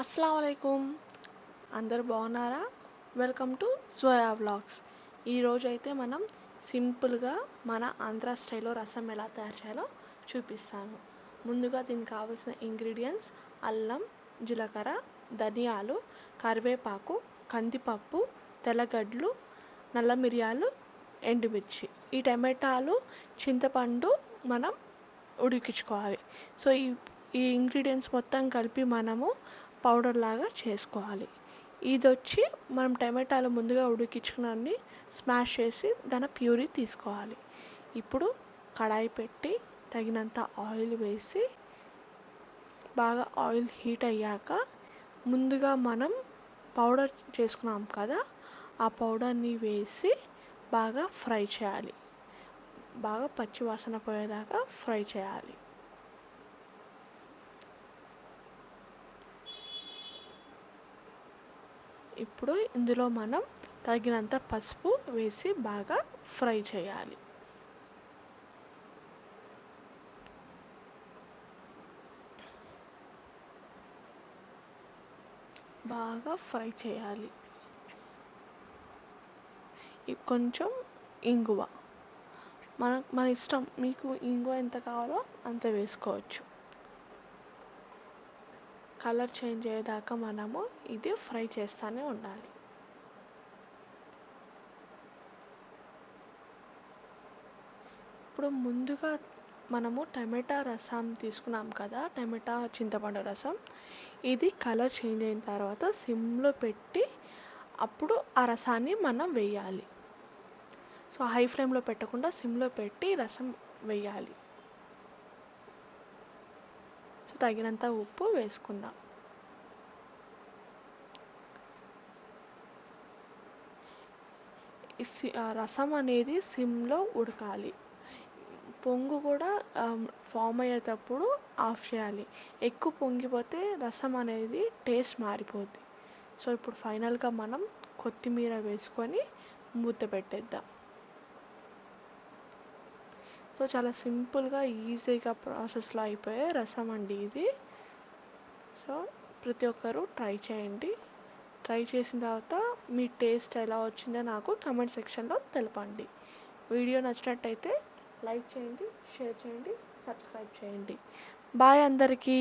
అస్సలం వాలేకుం. అందరు బాగున్నారా? Welcome to Zoya vlogs. ఈరోజు అయితే మనం సింపుల్గా మన ఆంధ్ర స్టైల్లో రసం ఎలా తయారు చేయాలో చూపిస్తాను. ముందుగా దీనికి కావాల్సిన ఇంగ్రీడియంట్స్: అల్లం, జీలకర్ర, ధనియాలు, కరివేపాకు, కందిపప్పు, తెల్లగడ్డలు, నల్ల మిరియాలు, ఎండుమిర్చి. ఈ టమాటాలు, చింతపండు మనం ఉడికించుకోవాలి. సో ఈ ఇంగ్రీడియంట్స్ మొత్తం కలిపి మనము పౌడర్ లాగా చేసుకోవాలి. ఇది వచ్చి మనం టమాటాలు ముందుగా ఉడికించుకుని స్మాష్ చేసి దాని ప్యూరీ తీసుకోవాలి. ఇప్పుడు కడాయి పెట్టి తగినంత ఆయిల్ వేసి బాగా ఆయిల్ హీట్ అయ్యాక ముందుగా మనం పౌడర్ చేసుకున్నాం కదా, ఆ పౌడర్ని వేసి బాగా ఫ్రై చేయాలి. బాగా పచ్చి వాసన పోయేదాకా ఫ్రై చేయాలి. ఇప్పుడు ఇందులో మనం తగినంత పసుపు వేసి బాగా ఫ్రై చేయాలి. బాగా ఫ్రై చేయాలి. కొంచెం ఇంగువ, మన ఇష్టం, మీకు ఇంగువ ఎంత కావాలో అంత వేసుకోవచ్చు. కలర్ చేంజ్ అయ్యేదాకా మనము ఇది ఫ్రై చేస్తూనే ఉండాలి. ఇప్పుడు ముందుగా మనము టమాటా రసం తీసుకున్నాం కదా, టమాటా చింతపండు రసం, ఇది కలర్ చేంజ్ అయిన తర్వాత సిమ్లో పెట్టి అప్పుడు ఆ రసాన్ని మనం వేయాలి. సో హై ఫ్లేమ్లో పెట్టకుండా సిమ్లో పెట్టి రసం వేయాలి. సో తగినంత ఉప్పు వేసుకుందాం. రసం అనేది సిమ్లో ఉడకాలి. పొంగు కూడా ఫామ్ అయ్యేటప్పుడు ఆఫ్ చేయాలి. ఎక్కువ పొంగిపోతే రసం అనేది టేస్ట్ మారిపోద్ది. సో ఇప్పుడు ఫైనల్గా మనం కొత్తిమీర వేసుకొని మూత పెట్టేద్దాం. సో చాలా సింపుల్గా ఈజీగా ప్రాసెస్లో అయిపోయే రసం అండి ఇది. సో ప్రతి ఒక్కరూ ట్రై చేయండి. ట్రై చేసిన తర్వాత మీ టేస్ట్ ఎలా వచ్చిందో నాకు కామెంట్ సెక్షన్లో తెలపండి. వీడియో నచ్చినట్టయితే లైక్ చేయండి, షేర్ చేయండి, సబ్స్క్రైబ్ చేయండి. బాయ్ అందరికీ.